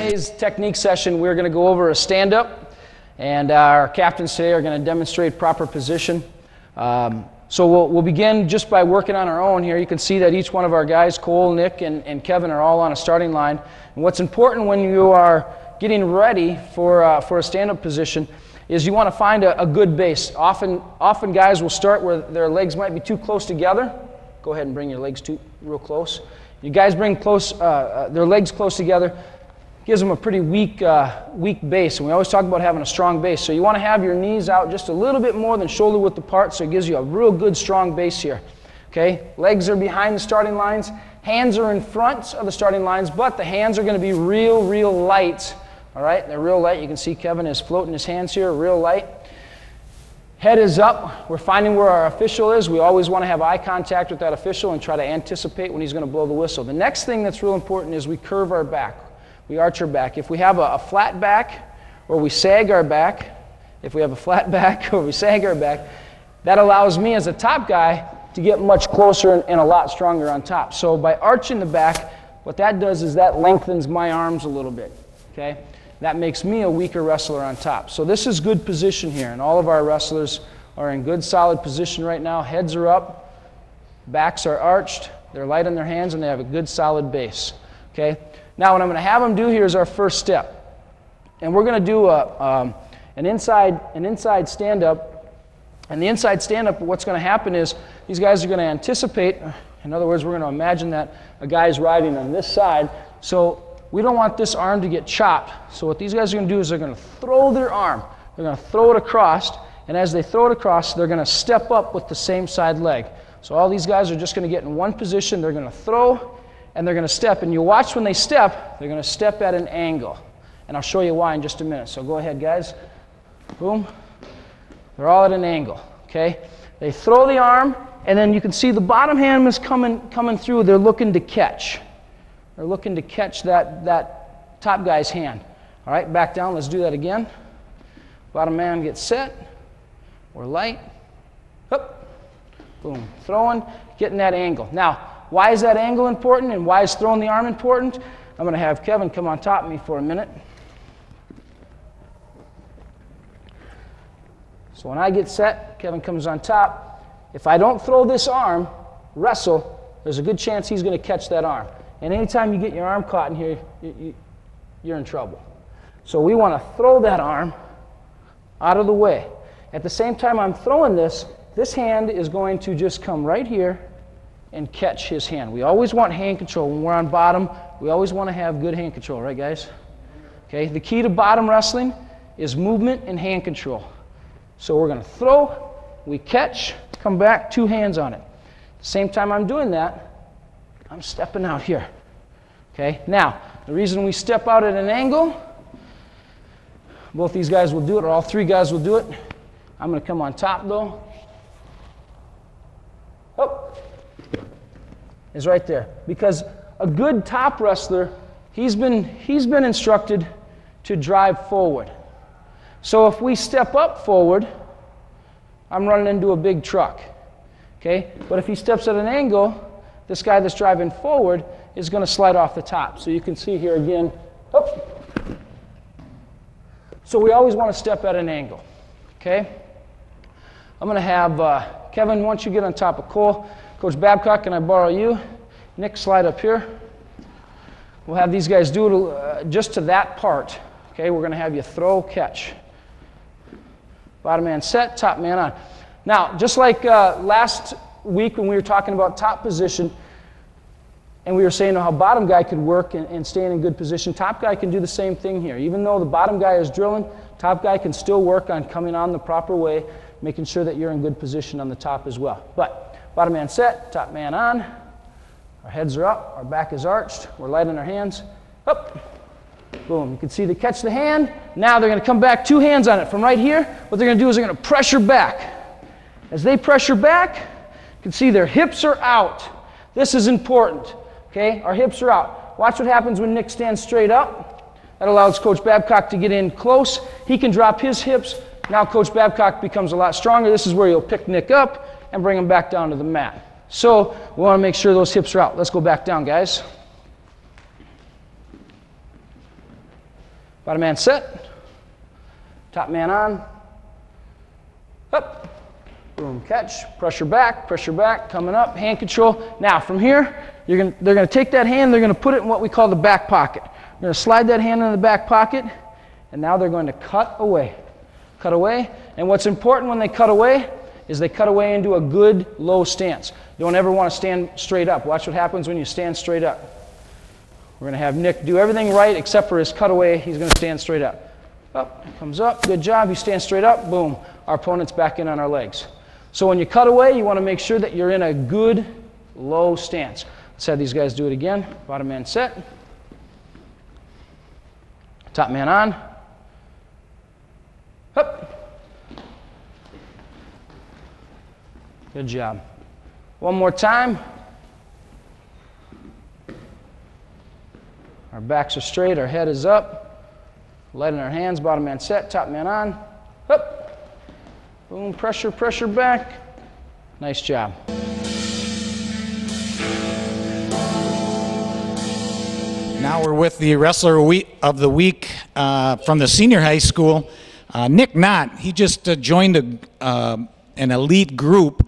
Today's technique session, we're going to go over a stand-up, and our captains today are going to demonstrate proper position. So we'll begin just by working on our own here. You can see that each one of our guys, Cole, Nick, and Kevin, are all on a starting line. And what's important when you are getting ready for a stand-up position is you want to find a good base. Often guys will start where their legs might be too close together. Go ahead and bring your legs real close. You guys bring their legs close together. Gives them a pretty weak base, and we always talk about having a strong base. So you want to have your knees out just a little bit more than shoulder width apart, so it gives you a real good strong base here. Okay, legs are behind the starting lines, hands are in front of the starting lines, but the hands are going to be real light. All right, they're real light. You can see Kevin is floating his hands here, real light. Head is up. We're finding where our official is. We always want to have eye contact with that official and try to anticipate when he's going to blow the whistle. The next thing that's real important is we curve our back. We arch our back. If we have a flat back or we sag our back, that allows me as a top guy to get much closer and a lot stronger on top. So by arching the back, what that does is that lengthens my arms a little bit. Okay? That makes me a weaker wrestler on top. So this is good position here, and all of our wrestlers are in good solid position right now. Heads are up, backs are arched, they're light on their hands, and they have a good solid base. Okay? Now what I'm going to have them do here is our first step. And we're going to do an inside stand-up. And the inside stand-up, what's going to happen is these guys are going to anticipate. In other words, we're going to imagine that a guy's riding on this side. So we don't want this arm to get chopped. So what these guys are going to do is they're going to throw their arm. They're going to throw it across. And as they throw it across, they're going to step up with the same side leg. So all these guys are just going to get in one position. They're going to throw, and they're going to step. And you watch when they step, they're going to step at an angle. And I'll show you why in just a minute. So go ahead, guys. Boom. They're all at an angle, okay? They throw the arm, and then you can see the bottom hand is coming through. They're looking to catch. They're looking to catch that top guy's hand. All right, back down. Let's do that again. Bottom man gets set. We're light. Up. Boom. Throwing, getting that angle. Now, why is that angle important, and why is throwing the arm important? I'm going to have Kevin come on top of me for a minute. So when I get set, Kevin comes on top. If I don't throw this arm, wrestle, there's a good chance he's going to catch that arm. And anytime you get your arm caught in here, you're in trouble. So we want to throw that arm out of the way. At the same time I'm throwing this hand is going to just come right here and catch his hand. We always want hand control. When we're on bottom, we always want to have good hand control, right guys? Okay, the key to bottom wrestling is movement and hand control. So we're going to throw, we catch, come back, two hands on it. At the same time I'm doing that, I'm stepping out here. Okay, now, the reason we step out at an angle, both these guys will do it, or all three guys will do it. I'm going to come on top though. Oh. Is right there, because a good top wrestler, he's been instructed to drive forward. So if we step up forward, I'm running into a big truck. Okay, but if he steps at an angle, this guy that's driving forward is going to slide off the top. So you can see here again. Oh. So we always want to step at an angle. Okay, I'm going to have Kevin, once you get on top of Cole. Coach Babcock, can I borrow you? Nick, slide up here. We'll have these guys do it just to that part. Okay, we're going to have you throw, catch. Bottom man set, top man on. Now, just like last week when we were talking about top position, and we were saying how bottom guy could work and stay in good position, top guy can do the same thing here. Even though the bottom guy is drilling, top guy can still work on coming on the proper way, making sure that you're in good position on the top as well. But bottom man set, top man on. Our heads are up, our back is arched, we're light on our hands. Up. Boom. You can see they catch the hand. Now they're going to come back, two hands on it from right here. What they're going to do is they're going to pressure back. As they pressure back, you can see their hips are out. This is important. Okay, our hips are out. Watch what happens when Nick stands straight up. That allows Coach Babcock to get in close. He can drop his hips. Now Coach Babcock becomes a lot stronger. This is where you'll pick Nick up and bring him back down to the mat. So we want to make sure those hips are out. Let's go back down, guys. Bottom man set. Top man on. Up. Boom, catch. Pressure back, coming up, hand control. Now from here, they're going to take that hand, they're going to put it in what we call the back pocket. They're going to slide that hand in the back pocket, and now they're going to cut away. Cut away, and what's important when they cut away is they cut away into a good low stance. You don't ever want to stand straight up. Watch what happens when you stand straight up. We're going to have Nick do everything right except for his cutaway. He's going to stand straight up. Up, comes up, good job. He stands straight up, boom. Our opponent's back in on our legs. So when you cut away, you want to make sure that you're in a good low stance. Let's have these guys do it again. Bottom man set. Top man on. Up. Good job. One more time. Our backs are straight, our head is up. Light in our hands, bottom man set, top man on. Up. Boom, pressure, pressure back. Nice job. Now we're with the Wrestler of the Week from the senior high school, Nick Knott. He just joined an elite group,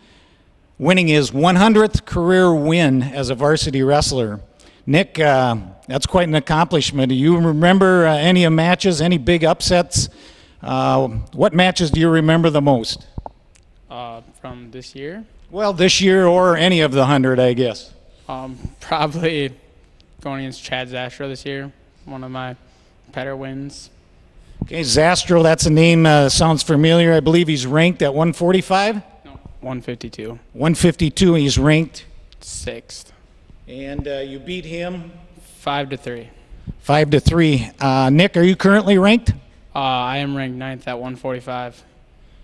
winning his 100th career win as a varsity wrestler. Nick, that's quite an accomplishment. Do you remember any matches, any big upsets? What matches do you remember the most? From this year? Well, this year or any of the 100, I guess. Probably going against Chad Zastro this year, one of my better wins. Okay, Zastro, that's a name sounds familiar. I believe he's ranked at 145? No, 152. 152, he's ranked? 6th. And you beat him? 5-3. 5-3. Nick, are you currently ranked? I am ranked 9th at 145.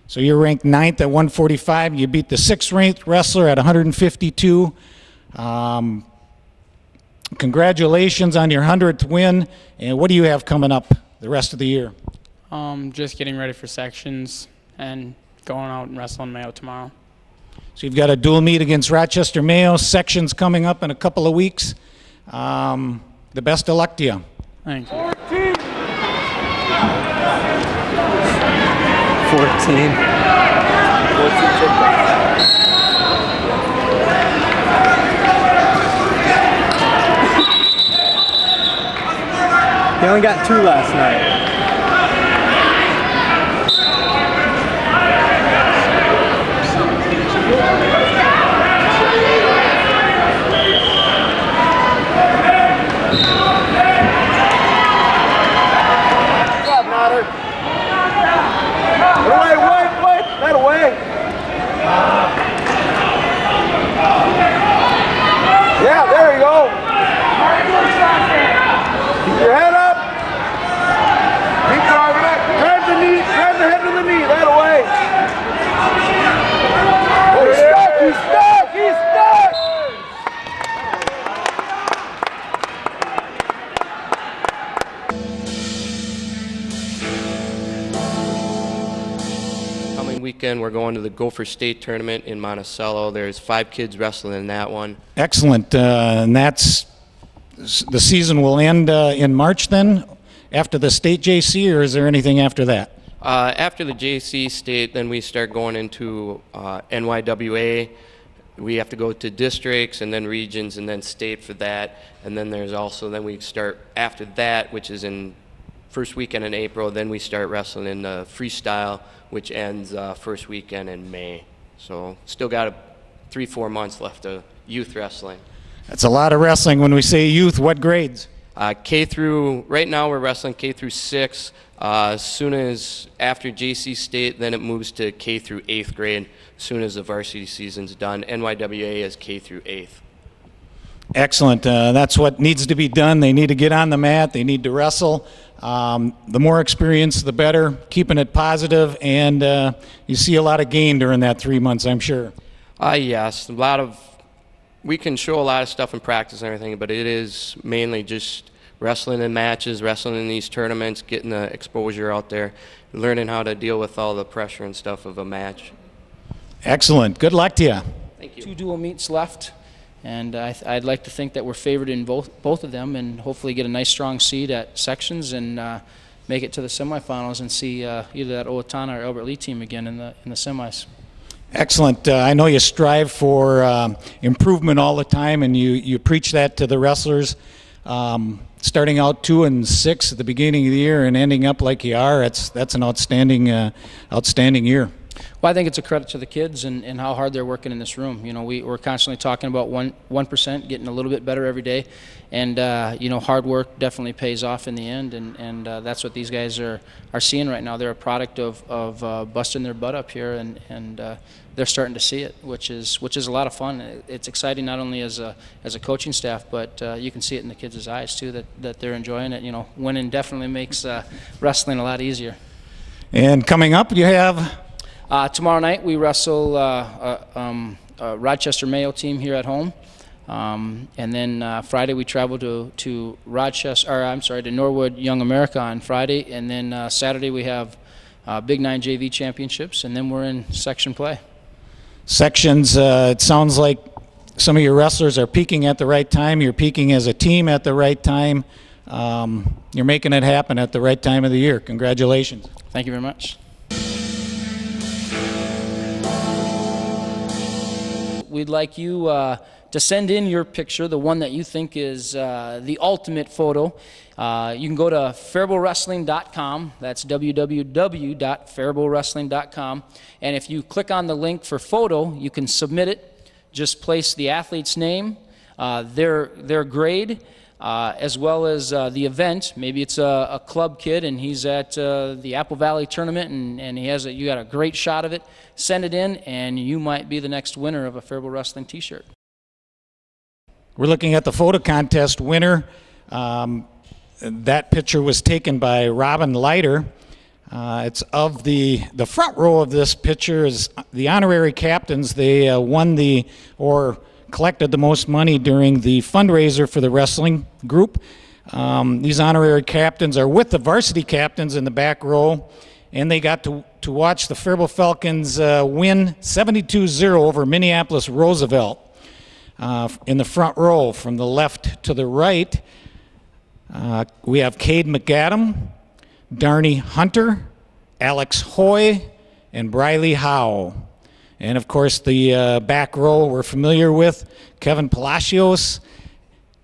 So you're ranked 9th at 145. You beat the 6th ranked wrestler at 152. Congratulations on your 100th win. And what do you have coming up the rest of the year? Just getting ready for sections and going out and wrestling Mayo tomorrow. So you've got a dual meet against Rochester Mayo. Sections coming up in a couple of weeks. The best of luck to you. Thank you. 14. He only got 2 last night. Yeah, there you go. Keep your head up. Keep driving it. Grab the knee, grab the head of the knee, that away. Oh, he's stuck, he's stuck, he's stuck. Coming weekend, we're going to the Gopher State Tournament in Monticello. There's 5 kids wrestling in that one. Excellent. And that's the season will end in March then, after the state JC, or is there anything after that? After the JC state, then we start going into NYWA. We have to go to districts and then regions and then state for that. And then there's also, then we start after that, which is in first weekend in April, then we start wrestling in freestyle, which ends first weekend in May. So still got 3-4 months left of youth wrestling. That's a lot of wrestling. When we say youth, what grades? K through, right now we're wrestling K through 6. As soon as after JC State, then it moves to K through 8th grade. As soon as the varsity season's done, NYWA is K through 8th. Excellent. That's what needs to be done. They need to get on the mat. They need to wrestle. The more experience, the better. Keeping it positive, and you see a lot of gain during that 3 months, I'm sure. Yes, a lot of. We can show a lot of stuff in practice and everything, but it is mainly just wrestling in matches, wrestling in these tournaments, getting the exposure out there, learning how to deal with all the pressure and stuff of a match. Excellent. Good luck to you. Thank you. 2 dual meets left, and I'd like to think that we're favored in both of them, and hopefully get a nice strong seed at sections and make it to the semifinals and see either that Owatonna or Albert Lee team again in the semis. Excellent. I know you strive for improvement all the time, and you preach that to the wrestlers. Starting out 2-6 at the beginning of the year and ending up like you are, that's an outstanding year. Well, I think it's a credit to the kids and how hard they're working in this room. You know, we're constantly talking about 1%, getting a little bit better every day, and you know, hard work definitely pays off in the end, and that's what these guys are seeing right now. They're a product of busting their butt up here, and they're starting to see it, which is a lot of fun. It's exciting not only as a coaching staff, but you can see it in the kids' eyes too that they're enjoying it. You know, winning definitely makes wrestling a lot easier. And coming up, you have. Tomorrow night we wrestle Rochester Mayo team here at home, and then Friday we travel to Norwood Young America on Friday, and then Saturday we have Big 9 JV championships, and then we're in section play. Sections. It sounds like some of your wrestlers are peaking at the right time. You're peaking as a team at the right time. You're making it happen at the right time of the year. Congratulations. Thank you very much. We'd like you to send in your picture, the one that you think is the ultimate photo. You can go to faribaultwrestling.com. That's www.faribaultwrestling.com. And if you click on the link for photo, you can submit it. Just place the athlete's name, their grade, as well as the event. Maybe it's a club kid and he's at the Apple Valley tournament and you got a great shot of it. Send it in and you might be the next winner of a Faribault Wrestling t-shirt. We're looking at the photo contest winner. That picture was taken by Robin Leiter. It's of the front row of this picture is the honorary captains. They collected the most money during the fundraiser for the wrestling group. These honorary captains are with the varsity captains in the back row, and they got to watch the Faribault Falcons win 72-0 over Minneapolis Roosevelt. In the front row, from the left to the right, we have Cade McAdam, Darnie Hunter, Alex Hoy, and Briley Howe. And of course, the back row we're familiar with, Kevin Palacios,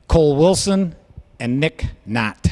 Cole Wilson, and Nick Knott.